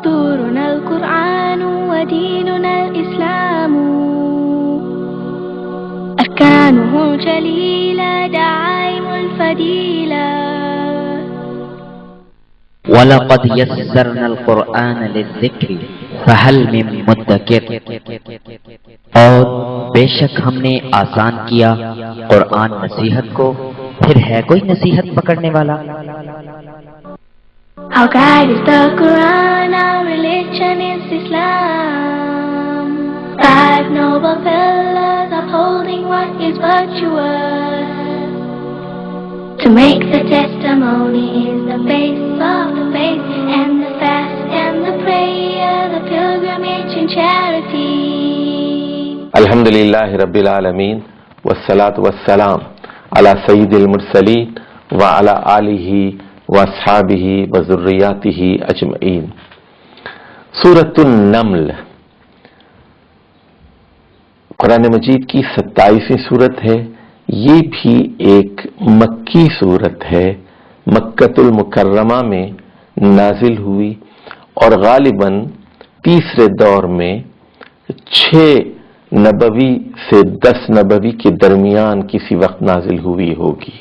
دستورنا القرآن وديننا الإسلام أركانه جليلة دعائم الفضيلة وَلَقَدْ يَسَّرْنَا الْقُرْآنَ لِلذِّكْرِ فَهَلْ مِن مُدَّكِرٍ، اور بے شک ہم نے آسان کیا قرآن نصیحت کو، پھر ہے کوئی نصیحت pکڑنے والا؟ Our guide is the Quran, our religion is Islam. 5 noble pillars upholding what is virtuous. To make the testimony is the base of the faith, and the fast and the prayer, the pilgrimage and charity. الحمدللہ رب العالمین والصلاة والسلام علی سید المرسلین وعلی آلہ واصحابہ وذریاتہ اجمعین۔ سورۃ النمل قرآن مجید کی 27ویں سورت ہے۔ یہ بھی ایک مکی سورت ہے، مکۃ المکرمہ میں نازل ہوئی اور غالباً تیسرے دور میں 6 نبوی سے 10 نبوی کے درمیان کسی وقت نازل ہوئی ہوگی۔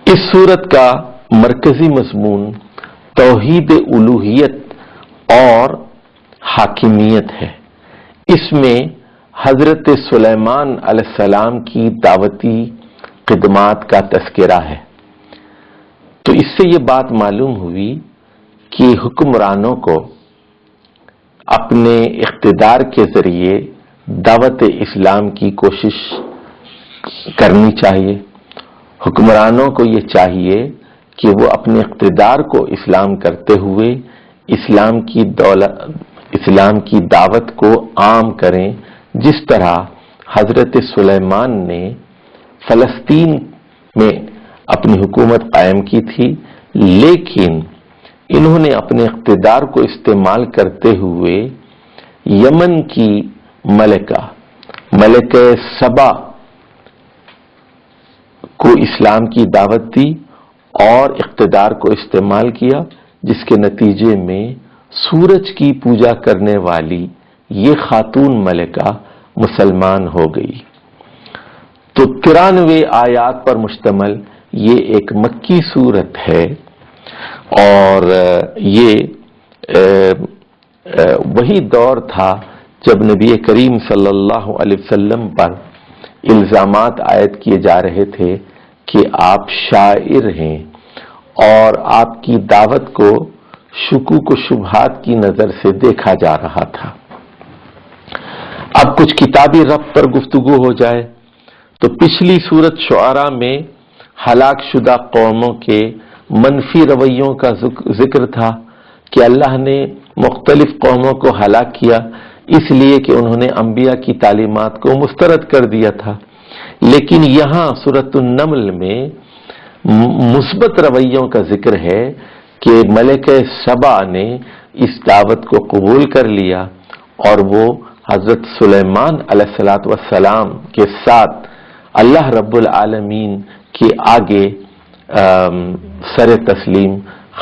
اس سورت کا مرکزی مضمون توحید الوہیت اور حاکمیت ہے۔ اس میں حضرت سلیمان علیہ السلام کی دعوتی خدمات کا تذکرہ ہے۔ تو اس سے یہ بات معلوم ہوئی کہ حکمرانوں کو اپنے اقتدار کے ذریعے دعوت اسلام کی کوشش کرنی چاہیے۔ حکمرانوں کو یہ چاہیے کہ وہ اپنے اقتدار کو اسلام کرتے ہوئے اسلام کی دعوت کو عام کریں، جس طرح حضرت سلیمان نے فلسطین میں اپنی حکومت قائم کی تھی، لیکن انہوں نے اپنے اقتدار کو استعمال کرتے ہوئے یمن کی ملکہ سبا کو اسلام کی دعوت دی اور اقتدار کو استعمال کیا، جس کے نتیجے میں سورج کی پوجا کرنے والی یہ خاتون ملکہ مسلمان ہو گئی۔ تو 93 آیات پر مشتمل یہ ایک مکی سورت ہے، اور یہ وہی دور تھا جب نبی کریم صلی اللہ علیہ وسلم پر الزامات عائد کیے جا رہے تھے کہ آپ شاعر ہیں، اور آپ کی دعوت کو شکوک و شبہات کی نظر سے دیکھا جا رہا تھا۔ اب کچھ کتابی ربط پر گفتگو ہو جائے تو پچھلی سورت شعراء میں ہلاک شدہ قوموں کے منفی رویوں کا ذکر تھا کہ اللہ نے مختلف قوموں کو ہلاک کیا اس لیے کہ انہوں نے انبیاء کی تعلیمات کو مسترد کر دیا تھا، لیکن یہاں سورۃ النمل میں مثبت رویوں کا ذکر ہے کہ ملکہ سبا نے اس دعوت کو قبول کر لیا اور وہ حضرت سلیمان علیہ السلام کے ساتھ اللہ رب العالمین کے آگے سر تسلیم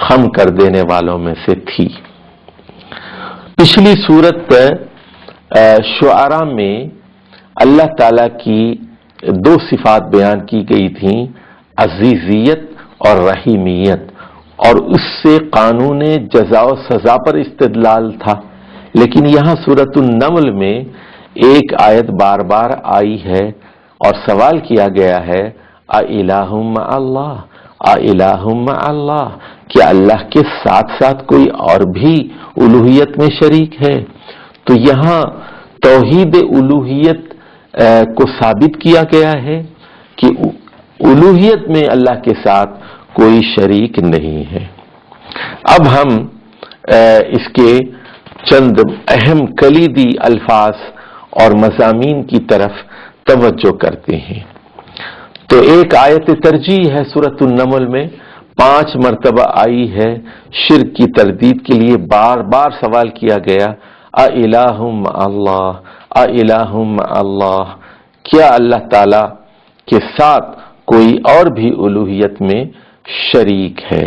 خم کر دینے والوں میں سے تھی۔ پچھلی سورت شعراء میں اللہ تعالی کی 2 صفات بیان کی گئی تھیں، عزیزیت اور رحیمیت، اور اس سے قانون جزا و سزا پر استدلال تھا۔ لیکن یہاں سورۃ النمل میں ایک آیت بار بار آئی ہے اور سوال کیا گیا ہے، اِلٰہٌ مع اللہ، اِلٰہٌ مع اللہ، کیا اللہ کے ساتھ ساتھ کوئی اور بھی الوہیت میں شریک ہے؟ تو یہاں توحید الوہیت کو ثابت کیا گیا ہے کہ الوہیت میں اللہ کے ساتھ کوئی شریک نہیں ہے۔ اب ہم اس کے چند اہم کلیدی الفاظ اور مضامین کی طرف توجہ کرتے ہیں۔ تو ایک آیت ترجیح ہے سورۃ النمل میں، 5 مرتبہ آئی ہے، شرک کی تردید کے لیے بار بار سوال کیا گیا، اِلٰہٌ مع اللہ، اِلٰہٌ مع اللہ، کیا اللہ تعالی کے ساتھ کوئی اور بھی الوہیت میں شریک ہے؟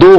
2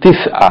9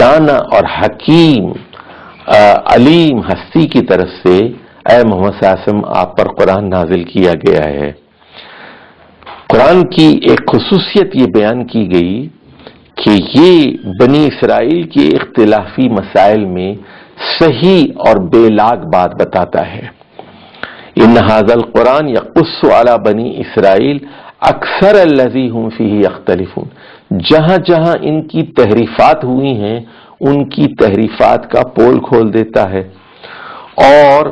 دانا اور حکیم علیم ہستی کی طرف سے اے محمد صلی اللہ علیہ وسلم آپ پر قرآن نازل کیا گیا ہے۔ قرآن کی ایک خصوصیت یہ بیان کی گئی کہ یہ بنی اسرائیل کے اختلافی مسائل میں صحیح اور بے لاگ بات بتاتا ہے۔ ان ھذا القرآن یقص علی بنی اسرائیل اکثر الذی ھم فیہ یختلفون، جہاں جہاں ان کی تحریفات ہوئی ہیں ان کی تحریفات کا پول کھول دیتا ہے، اور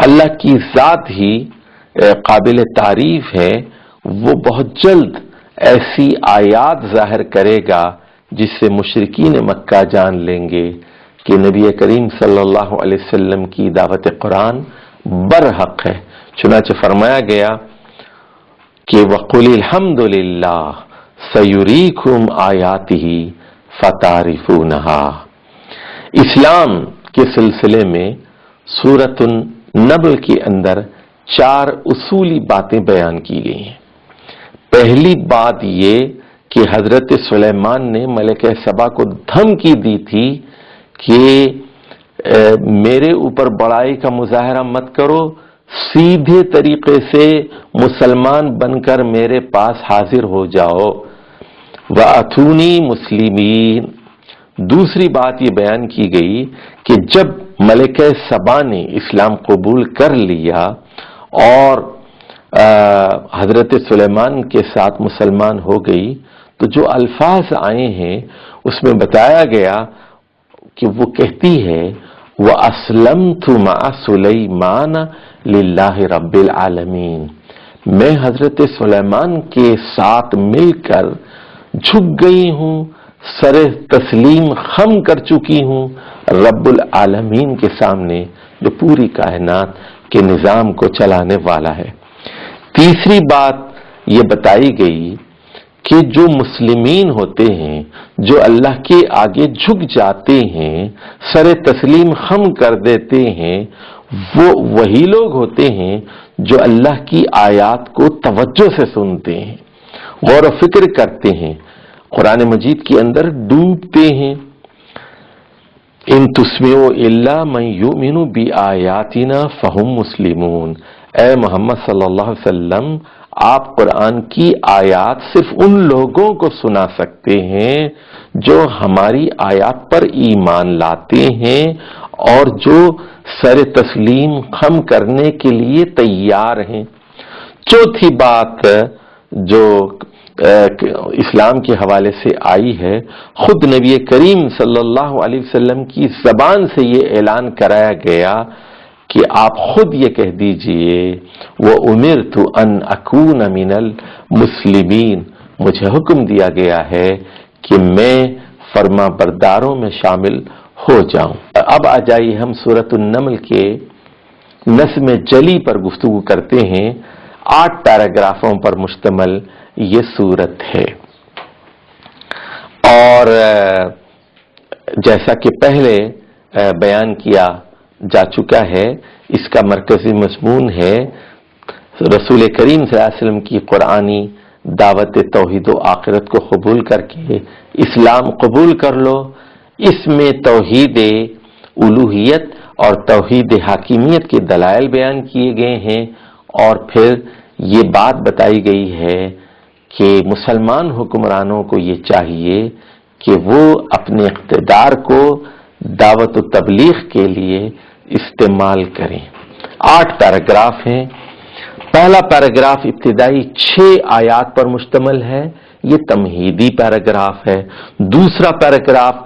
اللہ کی ذات ہی قابل تعریف ہے، وہ بہت جلد ایسی آیات ظاہر کرے گا جس سے مشرکین مکہ جان لیں گے کہ نبی کریم صلی اللہ علیہ وسلم کی دعوت قرآن برحق ہے۔ چنانچہ فرمایا گیا کہ وَقُلِ الْحَمْدُ لِلَّهِ سَيُرِيكُمْ آيَاتِهِ فَتَعْرِفُونَهَا۔ اسلام کے سلسلے میں سورۃ النبل کے اندر 4 اصولی باتیں بیان کی گئی ہیں۔ پہلی بات یہ کہ حضرت سلیمان نے ملکہ سبا کو دھمکی دی تھی کہ میرے اوپر بڑائی کا مظاہرہ مت کرو، سیدھے طریقے سے مسلمان بن کر میرے پاس حاضر ہو جاؤ، وَأَتُونِي مُسْلِمِينَ۔ دوسری بات یہ بیان کی گئی کہ جب ملکہ سبا نے اسلام قبول کر لیا اور حضرت سلیمان کے ساتھ مسلمان ہو گئی تو جو الفاظ آئے ہیں اس میں بتایا گیا کہ وہ کہتی ہے وَأَسْلَمْتُ مَعَ سُلَيْمَانَ لِلَّهِ رَبِّ الْعَالَمِينَ، میں حضرت سلیمان کے ساتھ مل کر جھک گئی ہوں، سر تسلیم خم کر چکی ہوں رب العالمین کے سامنے جو پوری کائنات کے نظام کو چلانے والا ہے۔ تیسری بات یہ بتائی گئی کہ جو مسلمین ہوتے ہیں، جو اللہ کے آگے جھک جاتے ہیں، سر تسلیم خم کر دیتے ہیں، وہ وہی لوگ ہوتے ہیں جو اللہ کی آیات کو توجہ سے سنتے ہیں، غور و فکر کرتے ہیں، قرآن مجید کے اندر ڈوبتے ہیں۔ ان تسمعوا الا من یؤمن بآیاتنا فہم مسلمون، اے محمد صلی اللہ علیہ وسلم آپ قرآن کی آیات صرف ان لوگوں کو سنا سکتے ہیں جو ہماری آیات پر ایمان لاتے ہیں اور جو سر تسلیم خم کرنے کے لیے تیار ہیں۔ چوتھی بات جو اسلام کے حوالے سے آئی ہے، خود نبی کریم صلی اللہ علیہ وسلم کی زبان سے یہ اعلان کرایا گیا کہ آپ خود یہ کہہ دیجئے وَأُمِرْتُ أَنْ أَكُونَ مِنَ الْمُسْلِمِينَ، مجھے حکم دیا گیا ہے کہ میں فرما برداروں میں شامل ہو جاؤں۔ اب آ جائیے ہم سورۃ النمل کے نظم جلی پر گفتگو کرتے ہیں۔ 8 پیراگرافوں پر مشتمل یہ سورت ہے، اور جیسا کہ پہلے بیان کیا جا چکا ہے، اس کا مرکزی مضمون ہے رسول کریم صلی اللہ علیہ وسلم کی قرآنی دعوت توحید و آخرت کو قبول کر کے اسلام قبول کر لو۔ اس میں توحید الوہیت اور توحید حاکمیت کے دلائل بیان کیے گئے ہیں، اور پھر یہ بات بتائی گئی ہے کہ مسلمان حکمرانوں کو یہ چاہیے کہ وہ اپنے اقتدار کو دعوت و تبلیغ کے لیے استعمال کریں۔ 8 پیراگراف ہیں۔ پہلا پیراگراف ابتدائی 6 آیات پر مشتمل ہے، یہ تمہیدی پیراگراف ہے۔ دوسرا پیراگراف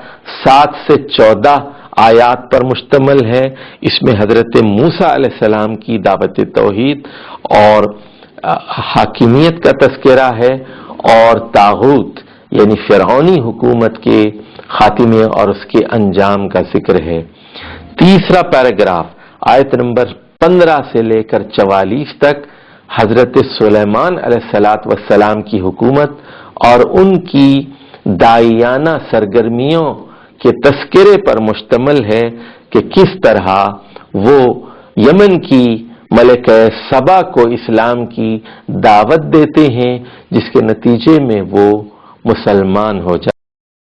7 سے 14 آیات پر مشتمل ہے، اس میں حضرت موسیٰ علیہ السلام کی دعوت توحید اور حاکمیت کا تذکرہ ہے، اور طاغوت یعنی فرعونی حکومت کے خاتمے اور اس کے انجام کا ذکر ہے۔ تیسرا پیراگراف آیت نمبر 15 سے لے کر 44 تک حضرت سلیمان علیہ السلام کی حکومت اور ان کی داعیانہ سرگرمیوں کے تذکرے پر مشتمل ہے کہ کس طرح وہ یمن کی ملکہ سبا کو اسلام کی دعوت دیتے ہیں، جس کے نتیجے میں وہ مسلمان ہو جاتے